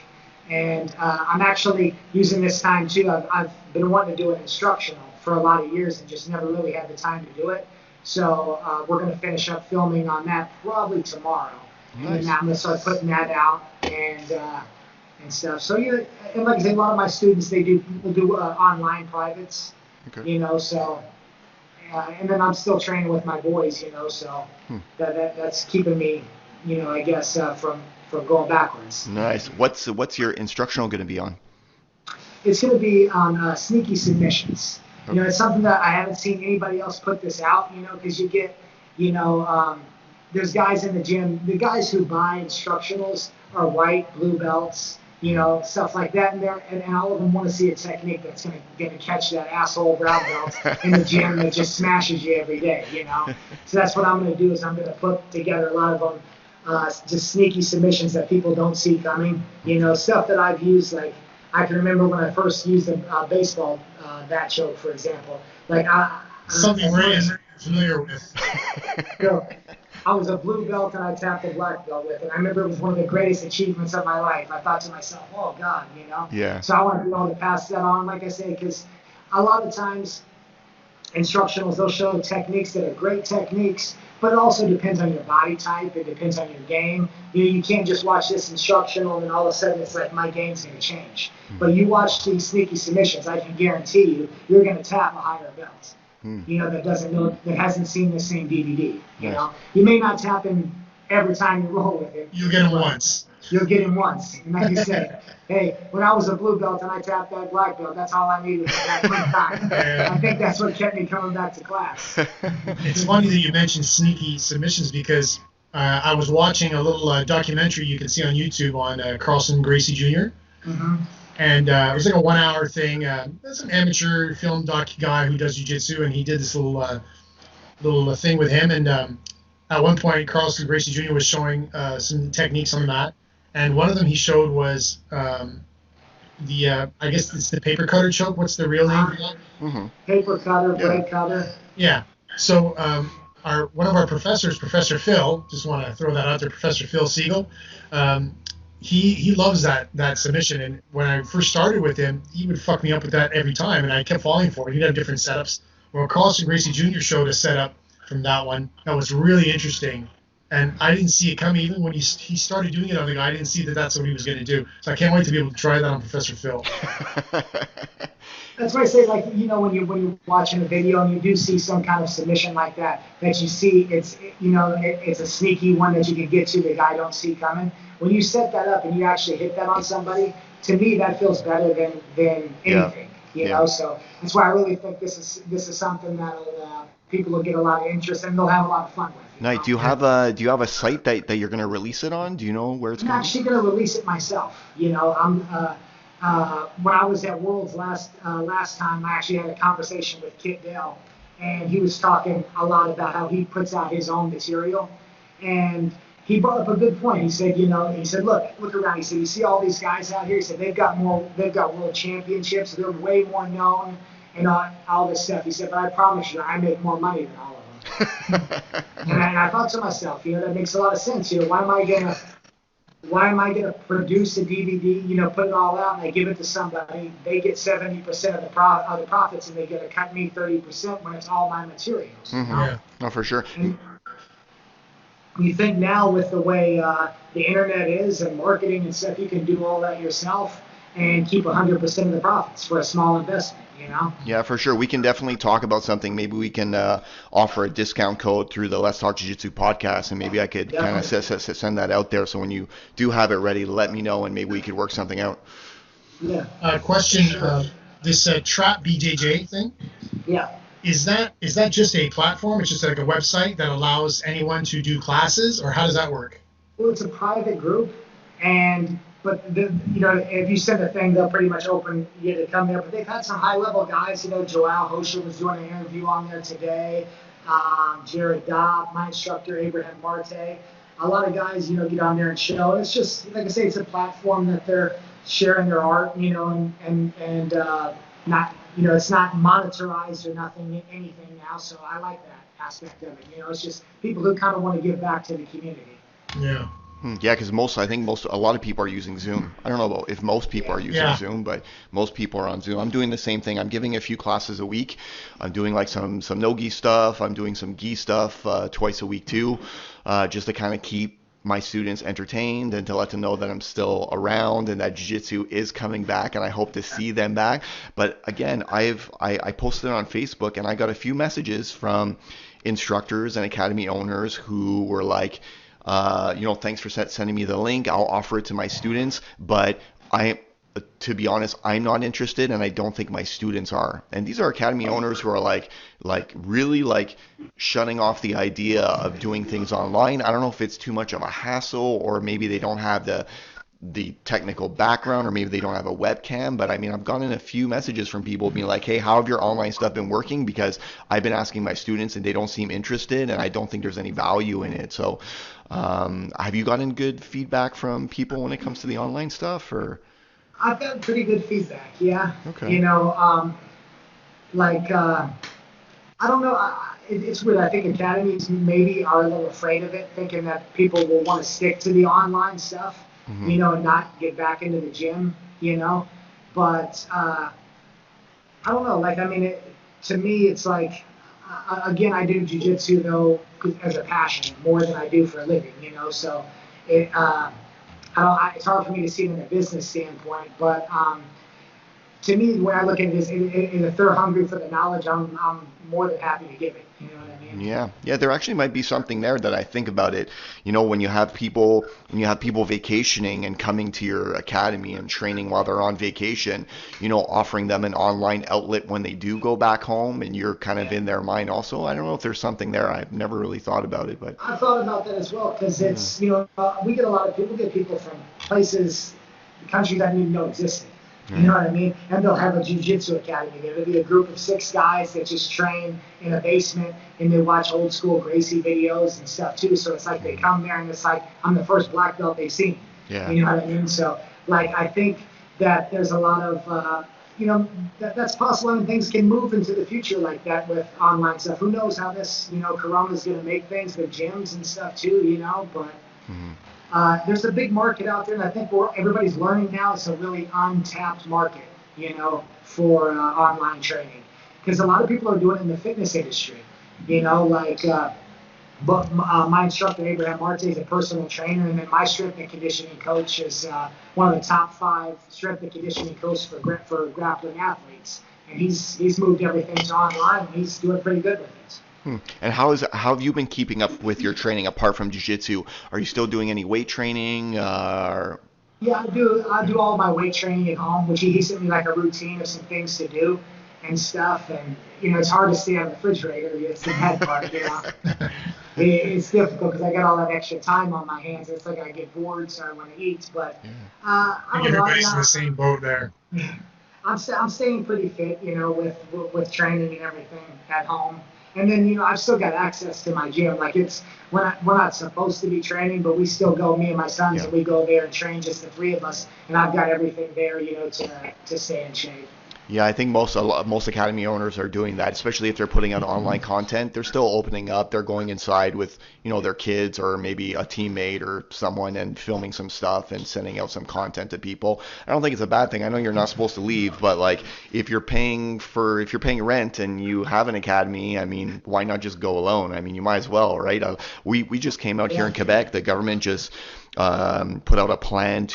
And I'm actually using this time too. I've been wanting to do an instructional for a lot of years and just never really had the time to do it. So we're going to finish up filming on that probably tomorrow. Nice. And then I'm going to start putting that out and stuff. So yeah, and like I said, a lot of my students will do online privates. Okay. So and then I'm still training with my boys. So that's keeping me, I guess from going backwards. Nice. What's your instructional going to be on? It's going to be on sneaky submissions. It's something that I haven't seen anybody else put this out, because you get, there's guys in the gym, the guys who buy instructionals are white, blue belts, stuff like that. And all of them want to see a technique that's going to catch that asshole brown belt in the gym that just smashes you every day, So that's what I'm going to do is I'm going to put together a lot of them, just sneaky submissions that people don't see coming, stuff that I've used. Like I can remember when I first used a baseball bat choke, for example. Like Something Ray is familiar with. I was a blue belt and I tapped a black belt with it. I remember it was one of the greatest achievements of my life. I thought to myself, oh God, Yeah. So I want to be able to pass that on, like I say, because a lot of times instructionals, they'll show techniques that are great techniques, but it also depends on your body type. It depends on your game. You can't just watch this instructional and then all of a sudden it's like my game's going to change. But you watch these sneaky submissions, I can guarantee you're going to tap a higher belt. that doesn't know, that hasn't seen the same DVD. You Nice. know, you may not tap him every time you roll with it. You get him once. You'll get him once. And like you said, hey, when I was a blue belt and I tapped that black belt, that's all I needed at that point in time. Yeah. I think that's what kept me coming back to class. It's funny that you mentioned sneaky submissions because I was watching a little documentary you can see on YouTube on Carlson Gracie Jr. Mm-hmm. And it was like a 1 hour thing. There's an amateur film doc guy who does jiu-jitsu, and he did this little thing with him. And at one point, Carlson Gracie Jr. was showing some techniques on the mat. And one of them he showed was I guess it's the paper cutter choke. What's the real name for that? Mm-hmm. Paper cutter, blade cutter. Yeah. So one of our professors, Professor Phil, just want to throw that out there, Professor Phil Siegel, he loves that submission. And when I first started with him, he would fuck me up with that every time, and I kept falling for it. He'd have different setups. Well, Carlson Gracie Jr. showed a setup from that one that was really interesting. And I didn't see it coming. Even when he started doing it on the guy, I didn't see that that's what he was going to do. So I can't wait to be able to try that on Professor Phil. That's why I say, like, when you're watching a video and you do see some kind of submission like that you see it's a sneaky one that you can get to the guy don't see coming. When you set that up and you actually hit that on somebody, to me that feels better than anything. You know, so that's why I really think this is something that'll people will get a lot of interest and they'll have a lot of fun with. Nice. Do you have a site that you're going to release it on? Do you know where it's I'm going? actually going to release it myself. I'm when I was at Worlds last time, I actually had a conversation with Kit Dale, and he was talking a lot about how he puts out his own material, and he brought up a good point. He said, look around. He said, you see all these guys out here. He said they've got world championships. They're way more known and all this stuff. He said, but I promise you, I make more money than all of them. And I thought to myself, that makes a lot of sense. Why am I gonna produce a DVD, put it all out, and I give it to somebody? They get 70% of the profits, and they get to cut me 30% when it's all my materials. Mm-hmm. Yeah. Oh, for sure. And you think now with the way the internet is and marketing and stuff, you can do all that yourself and keep 100% of the profits for a small investment. Yeah, for sure. We can definitely talk about something. Maybe we can offer a discount code through the Let's Talk Jiu-Jitsu podcast, and maybe I could kind of send that out there. So when you do have it ready, let me know, and maybe we could work something out. Yeah. Question: this Trap BJJ thing. Yeah. Is that just a platform? It's just like a website that allows anyone to do classes, or how does that work? Well, it's a private group, but if you send a thing, they'll pretty much open you to come there. But they've had some high-level guys. Joel Hosher was doing an interview on there today. Jared Dobb, my instructor, Abraham Marte. A lot of guys, get on there and show. It's just, like I say, it's a platform that they're sharing their art, and not, it's not monetized or anything now. So I like that aspect of it. It's just people who kind of want to give back to the community. Yeah. Yeah, because a lot of people are using Zoom. I don't know about if most people are using Zoom, but most people are on Zoom. I'm doing the same thing. I'm giving a few classes a week. I'm doing like some no-gi stuff. I'm doing some gi stuff twice a week too, just to kind of keep my students entertained and to let them know that I'm still around and that jiu-jitsu is coming back, and I hope to see them back. But again, I posted it on Facebook, and I got a few messages from instructors and academy owners who were like, thanks for sending me the link. I'll offer it to my students, but to be honest, I'm not interested, and I don't think my students are. And these are academy owners who are like really shutting off the idea of doing things online. I don't know if it's too much of a hassle, or maybe they don't have the technical background, or maybe they don't have a webcam. But I mean, I've gotten a few messages from people being like, hey, how have your online stuff been working? Because I've been asking my students and they don't seem interested, and I don't think there's any value in it. So have you gotten good feedback from people when it comes to the online stuff, or? I've gotten pretty good feedback, yeah. Okay. I don't know. It's weird. I think academies maybe are a little afraid of it, thinking that people will want to stick to the online stuff, and not get back into the gym, But I don't know. To me, it's like, again, I do jiu-jitsu though as a passion more than I do for a living, So it's hard for me to see it in a business standpoint, but to me, when I look at it, is if they're hungry for the knowledge, I'm more than happy to give it. You know what I mean? Yeah, there actually might be something there that I think about it. When you have people vacationing and coming to your academy and training while they're on vacation, offering them an online outlet when they do go back home, and you're kind of in their mind also. I don't know if there's something there. I've never really thought about it, but I thought about that as well because it's we get a lot of people, from places, countries I didn't even know existed. You know what I mean? And they'll have a jiu-jitsu academy there. There'll be a group of 6 guys that just train in a basement, and they watch old school Gracie videos and stuff too. So it's like they come there, and it's like I'm the first black belt they've seen. Yeah. You know what I mean? So I think that there's a lot of that's possible, and things can move into the future like that with online stuff. Who knows how this Corona's going to make things with gyms and stuff too. But. Mm-hmm. There's a big market out there, and I think everybody's learning now it's a really untapped market, for online training. Because a lot of people are doing it in the fitness industry, but my instructor, Abraham Marte, is a personal trainer, and then my strength and conditioning coach is one of the top 5 strength and conditioning coaches for grappling athletes. And he's moved everything to online, and he's doing pretty good with it. And how have you been keeping up with your training apart from jiu-jitsu? Are you still doing any weight training? Yeah, I do all my weight training at home, which he sent me like a routine of some things to do and stuff. And it's hard to stay on the refrigerator. It's the bad part. It's difficult because I got all that extra time on my hands. It's like I get bored, so I want to eat. But I think everybody's in the same boat there. I'm staying pretty fit, with training and everything at home. And then, I've still got access to my gym. Like we're not supposed to be training, but we still go, me and my sons, and we go there and train, just the 3 of us. And I've got everything there, to stay in shape. Yeah, I think most academy owners are doing that, especially if they're putting out online content. They're still opening up. They're going inside with, their kids or maybe a teammate or someone and filming some stuff and sending out some content to people. I don't think it's a bad thing. I know you're not supposed to leave, but like if you're paying rent and you have an academy, I mean, why not just go alone? I mean, you might as well, right? We just came out here in Quebec. The government just put out a plan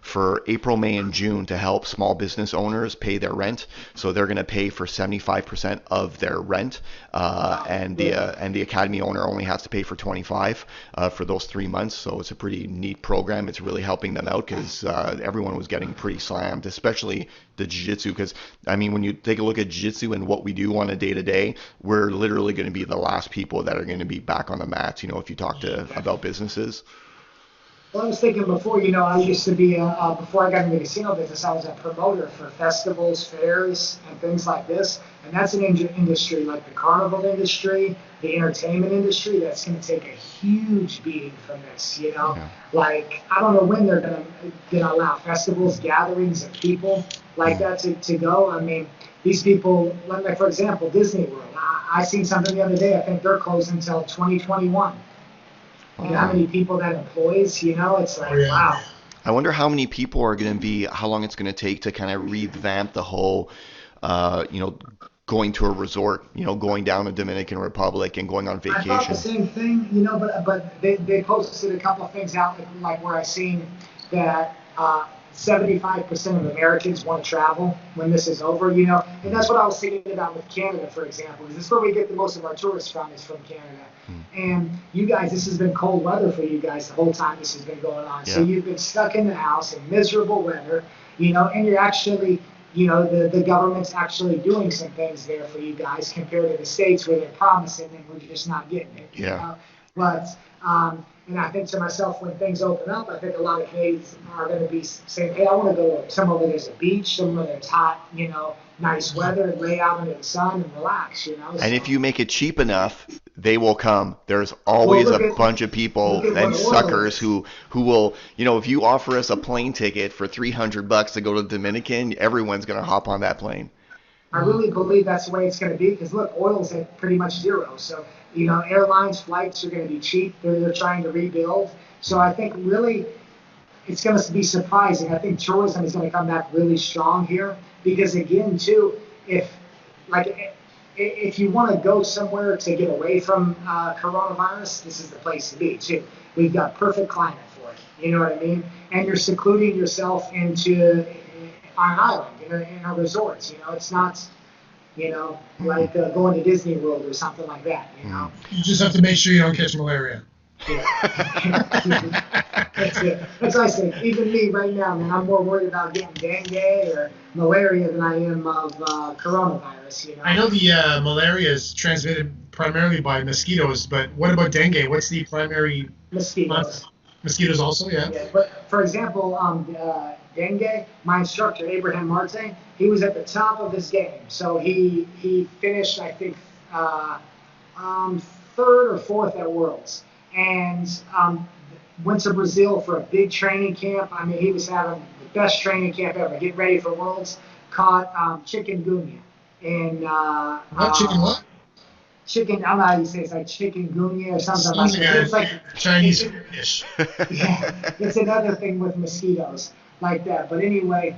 for April, May, and June to help small business owners pay their rent. So they're going to pay for 75% of their rent, and the academy owner only has to pay for 25 for those 3 months. So it's a pretty neat program. It's really helping them out because everyone was getting pretty slammed, especially the jiu-jitsu. Because I mean, when you take a look at jiu-jitsu and what we do on a day-to-day, we're literally going to be the last people that are going to be back on the mats. If you talk about businesses. Well, I was thinking before, I used to be, before I got into the casino business, I was a promoter for festivals, fairs, and things like this. And that's an industry like the carnival industry, the entertainment industry, that's going to take a huge beating from this, Yeah. Like, I don't know when they're going to allow festivals, gatherings of people like that to go. I mean, these people, like, for example, Disney World. I seen something the other day. I think they're closed until 2021. How many people that employs, it's like, wow. I wonder how many people are going to be, how long it's going to take to kind of revamp the whole, going to a resort, going down to Dominican Republic and going on vacation. I thought the same thing, but they posted a couple of things out, like where I seen that 75% of Americans want to travel when this is over, and that's what I was thinking about with Canada, for example. This is where we get the most of our tourists from, is from Canada. And you guys, this has been cold weather for you guys the whole time this has been going on. Yeah. So you've been stuck in the house in miserable weather, and you're actually, the government's actually doing some things there for you guys compared to the States where they're promising and we're just not getting it. Yeah. But and I think to myself, when things open up, I think a lot of Canadians are going to be saying, hey, I want to go somewhere where there's a beach, somewhere there's hot, nice weather, and lay out in the sun and relax, So, and if you make it cheap enough, they will come. There's always a bunch of people and suckers who will, if you offer us a plane ticket for $300 to go to the Dominican, everyone's going to hop on that plane. I really believe that's the way it's going to be because, look, oil's at pretty much zero. So, airlines, flights are going to be cheap. They're trying to rebuild. So I think really it's going to be surprising. I think tourism is going to come back really strong here because, again, too, if you want to go somewhere to get away from coronavirus, this is the place to be, too. We've got perfect climate for it. You know what I mean? And you're secluding yourself into on an island in a resort. You know, it's not, you know, like going to Disney World or something like that. You know. You just have to make sure you don't catch malaria. Yeah. That's it. That's what I say. Even me right now, man, I'm more worried about getting dengue or malaria than I am of coronavirus. You know. I know the malaria is transmitted primarily by mosquitoes, but what about dengue? What's the primary? Mosquitoes. Mosquitoes also, yeah. Yeah, but for example, dengue, my instructor Abraham Marte, he was at the top of his game. So he finished, I think, third or fourth at Worlds, and went to Brazil for a big training camp. I mean, he was having the best training camp ever. Get ready for Worlds. Caught chikungunya in What chicken? What? Chicken, I don't know how you say it. It's like chikungunya or something like Sounds that. It's like Chinese dish. yeah, it's another thing with mosquitoes like that. But anyway,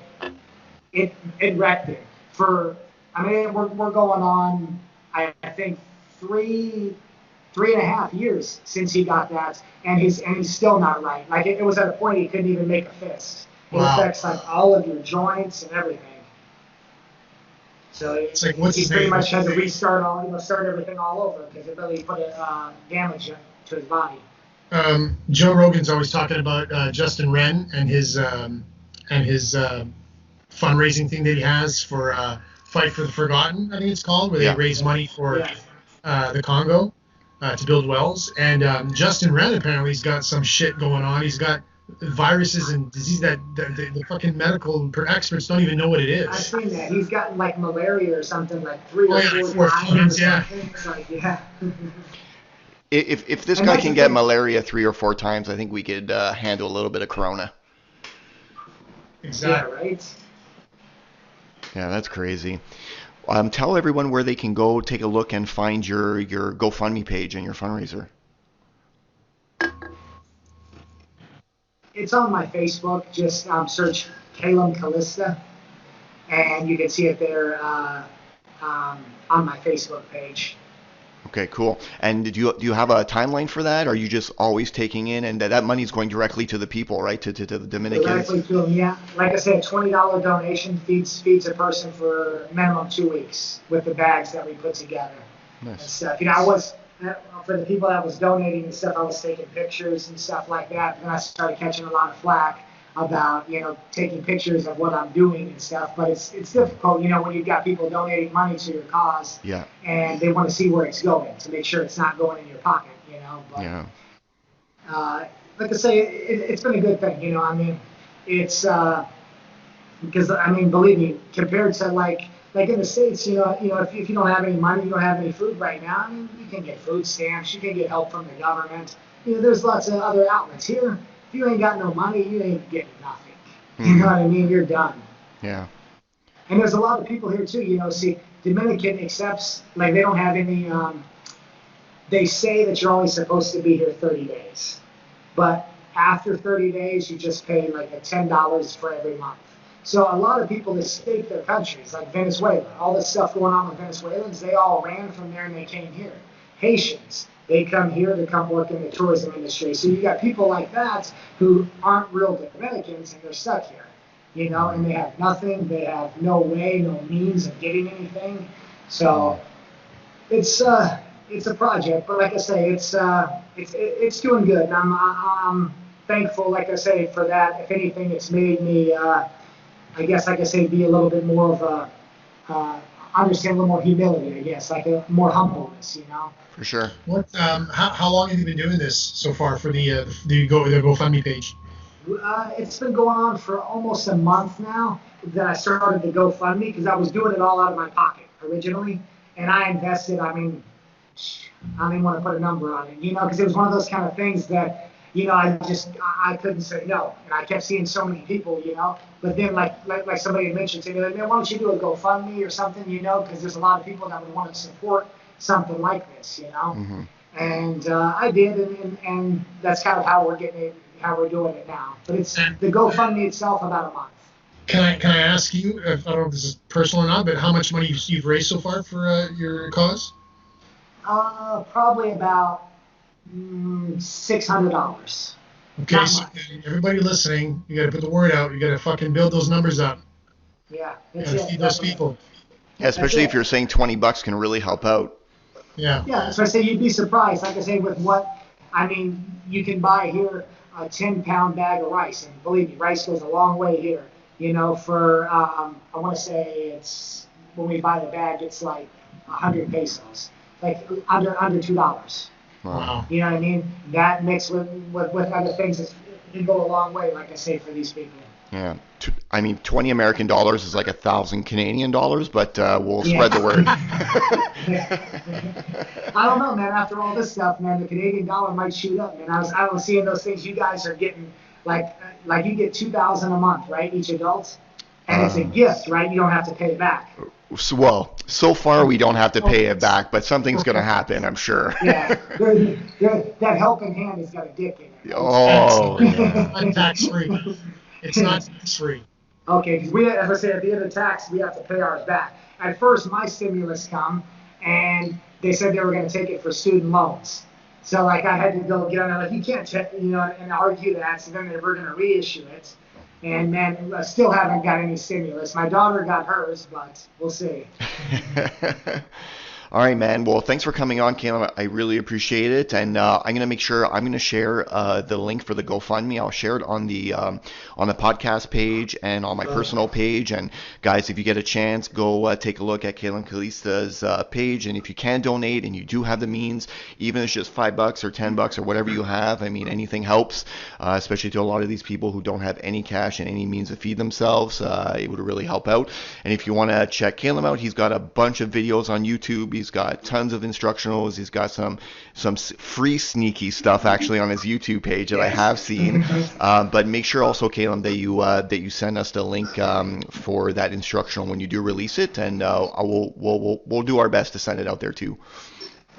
it wrecked it. I mean, we're going on, I think, 3.5 years since he got that, and he's still not right. Like it was at a point he couldn't even make a fist. It affects like all of your joints and everything. So it's like, what's he his pretty name? much had to restart start everything all over because it really put damage to his body. Joe Rogan's always talking about Justin Wren and his fundraising thing that he has for Fight for the Forgotten, I think it's called, where they raise money for the Congo to build wells. And Justin Wren apparently has got some shit going on. He's got viruses and disease that the fucking medical experts don't even know what it is. I've seen that. He's gotten like malaria or something like 3 or 4 times. Yeah. It's like, yeah. If this guy can get malaria 3 or 4 times, I think we could handle a little bit of corona. Exactly. Yeah, right? Yeah, that's crazy. Tell everyone where they can go take a look and find your GoFundMe page and your fundraiser. It's on my Facebook. Just search Kaelum Kalista, and you can see it there on my Facebook page. Okay, cool. And do you have a timeline for that? Or are you just always taking in, and that money's going directly to the people, right? To the Dominicans? Directly to them, yeah. Like I said, $20 donation feeds a person for minimum 2 weeks with the bags that we put together. Nice. And stuff. You know, I was for the people that was donating and stuff. I was taking pictures and stuff like that. And I started catching a lot of flack about, you know, taking pictures of what I'm doing and stuff. But it's difficult, you know, when you've got people donating money to your cause, and they want to see where it's going to make sure it's not going in your pocket, you know. But, like I say, it's been a good thing, you know. I mean, it's because I mean, believe me, compared to like in the States, you know, if you don't have any money, you don't have any food right now. I mean, you can get food stamps, you can get help from the government. You know, there's lots of other outlets here. If you ain't got no money, you ain't getting nothing. You know what I mean? You're done. Yeah. And there's a lot of people here too. You know, see, Dominican accepts, like they don't have any. They say that you're only supposed to be here 30 days, but after 30 days, you just pay like a $10 for every month. So a lot of people escape their countries, like Venezuela. All this stuff going on with Venezuelans, they all ran from there and they came here. Haitians, they come here to come work in the tourism industry. So you got people like that who aren't real Dominicans and they're stuck here, you know, and they have nothing. They have no way, no means of getting anything. So it's a project, but like I say, it's doing good. And I'm thankful, like I say, for that. If anything, it's made me, I guess, like I say, be a little bit more of a understand a little more humility, I guess, like a more humbleness, you know. For sure. What? How long have you been doing this so far for the GoFundMe page? It's been going on for almost a month now that I started the GoFundMe because I was doing it all out of my pocket originally, and I invested. I mean, I don't even want to put a number on it, you know, because it was one of those kind of things that, you know, I couldn't say no, and I kept seeing so many people, you know. But then, like somebody had mentioned to me, like, man, why don't you do a GoFundMe or something, you know, because there's a lot of people that would want to support something like this, you know. Mm-hmm. And I did, and that's kind of how we're getting it, how we're doing it now. But it's the GoFundMe itself about a month. Can I ask you, I don't know if this is personal or not, but how much money you've raised so far for your cause? Probably about $600. Okay, so everybody listening, you got to put the word out. You got to fucking build those numbers up. Yeah, You that's know, to it. feed those people. Yeah, especially if you're saying $20 can really help out. Yeah. Yeah, so I say you'd be surprised. Like I say, with what I mean, you can buy here a 10-pound bag of rice, and believe me, rice goes a long way here. You know, for I want to say it's when we buy the bag, it's like 100 pesos, like under $2. Wow. You know what I mean? That mixed with other things, it can go a long way. Like I say, for these people. Yeah. I mean, 20 American dollars is like 1,000 Canadian dollars, but we'll Yeah. spread the word. I don't know, man. After all this stuff, man, the Canadian dollar might shoot up, man. I was seeing those things. You guys are getting like you get 2,000 a month, right? Each adult, and it's a gift, right? You don't have to pay it back. Well, so far we don't have to pay it back, but something's going to happen, I'm sure. Yeah, that helping hand has got a dick in it. Oh, yeah. Not tax free. It's not tax free. Okay, because as I said, at the end of the tax, we have to pay ours back. At first, my stimulus come, and they said they were going to take it for student loans. So, like, I had to go get on it. Like, you can't, and argue that. So then they were going to reissue it. And, man, I still haven't got any stimulus. My daughter got hers, but we'll see. All right, man. Well, thanks for coming on, Kaelum. I really appreciate it. And I'm going to make sure I'm going to share the link for the GoFundMe. I'll share it on the podcast page and on my personal page. And guys, if you get a chance, go take a look at Kaelum Kalista's page. And if you can donate and you do have the means, even if it's just $5 or $10 or whatever you have, I mean, anything helps, especially to a lot of these people who don't have any cash and any means to feed themselves. It would really help out. And if you want to check Kaelum out, he's got a bunch of videos on YouTube. He's got tons of instructionals. He's got some free sneaky stuff actually on his YouTube page that I have seen. But make sure also, Kaelum, that you send us the link for that instructional when you do release it, and we'll do our best to send it out there too.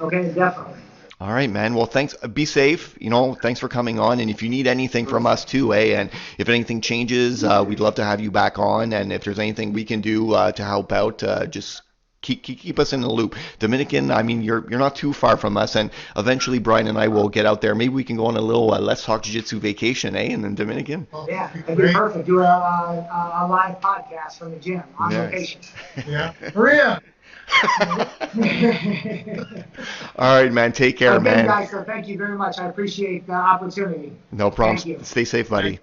Okay, definitely. All right, man. Well, thanks. Be safe. Thanks for coming on. And if you need anything from us too, and if anything changes, we'd love to have you back on. And if there's anything we can do to help out, just keep us in the loop. Dominican, I mean, you're not too far from us, and eventually Brian and I will get out there. Maybe we can go on a little Let's Talk Jiu-Jitsu vacation, and then Dominican. Yeah, that'd be perfect. Do a live podcast from the gym on location. Yeah. Maria. All right, man. Take care, man. Guys, so thank you very much. I appreciate the opportunity. No problem. Thank you. Stay safe, buddy.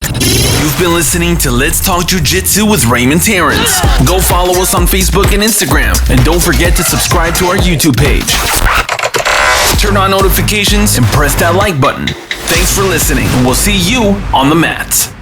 You've been listening to Let's Talk Jiu-Jitsu with Raymond Terrence. Go follow us on Facebook and Instagram. And don't forget to subscribe to our YouTube page. Turn on notifications and press that like button. Thanks for listening, and we'll see you on the mats.